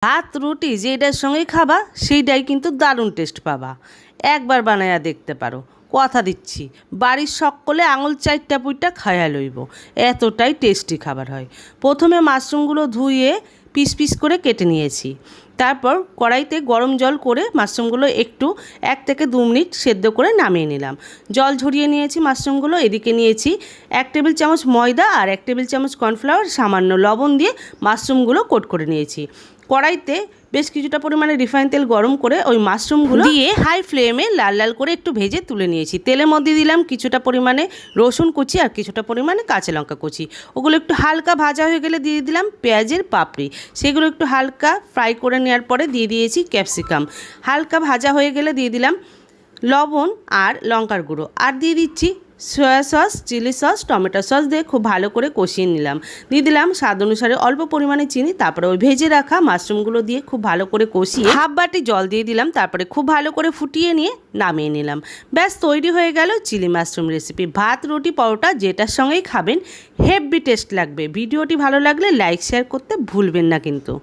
ভাত রুটি যেটার সঙ্গেই খাবা সেইটাই কিন্তু দারুণ টেস্ট পাবা। একবার বানাইয়া দেখতে পারো, কথা দিচ্ছি বাড়ির সকলে আঙুল চারটা পুইটা খাইয়া লইব, এতটাই টেস্টি খাবার হয়। প্রথমে মাশরুমগুলো ধুয়ে পিস পিস করে কেটে নিয়েছি। তারপর কড়াইতে গরম জল করে মাশরুমগুলো একটু 1 থেকে 2 মিনিট সেদ্ধ করে নামিয়ে নিলাম। জল ঝরিয়ে নিয়েছি মাশরুমগুলো। এদিকে নিয়েছি 1 টেবিল চামচ ময়দা আর 1 টেবিল চামচ কর্নফ্লাওয়ার, সামান্য লবণ দিয়ে মাশরুমগুলো কোট করে নিয়েছি। কড়াইতে বেশ কিছুটা পরিমাণে রিফাইন তেল গরম করে ওই মাশরুমগুলো দিয়ে হাই ফ্লেমে লাল লাল করে একটু ভেজে তুলে নিয়েছি। তেলের মধ্যে দিলাম কিছুটা পরিমাণে রসুন কুচি আর কিছুটা পরিমাণে কাঁচা লঙ্কা কুচি। ওগুলো একটু হালকা ভাজা হয়ে গেলে দিয়ে দিলাম পেঁয়াজের পাপড়ি। সেগুলো একটু হালকা ফ্রাই করে নেওয়ার পরে দিয়ে দিয়েছি ক্যাপসিকাম। হালকা ভাজা হয়ে গেলে দিয়ে দিলাম লবণ আর লঙ্কার গুঁড়ো, আর দিয়ে দিচ্ছি soya sauce, chilli sauce, tomato sauce দিয়ে খুব ভালো করে কষিয়ে নিলাম। দিয়ে দিলাম স্বাদ অনুসারে অল্প পরিমাণে চিনি। তারপরে ওই ভেজে রাখা মাশরুমগুলো দিয়ে খুব ভালো করে কষিয়ে হাফ বাটি জল দিয়ে দিলাম। তারপরে খুব ভালো করে ফুটিয়ে নিয়ে নামিয়ে নিলাম। ব্যাস তৈরি হয়ে গেল চিলি মাশরুম রেসিপি। ভাত রুটি পরোটা যেটার সঙ্গেই খাবেন হেভি টেস্ট লাগবে। ভিডিওটি ভালো লাগলে লাইক শেয়ার করতে ভুলবেন না কিন্তু।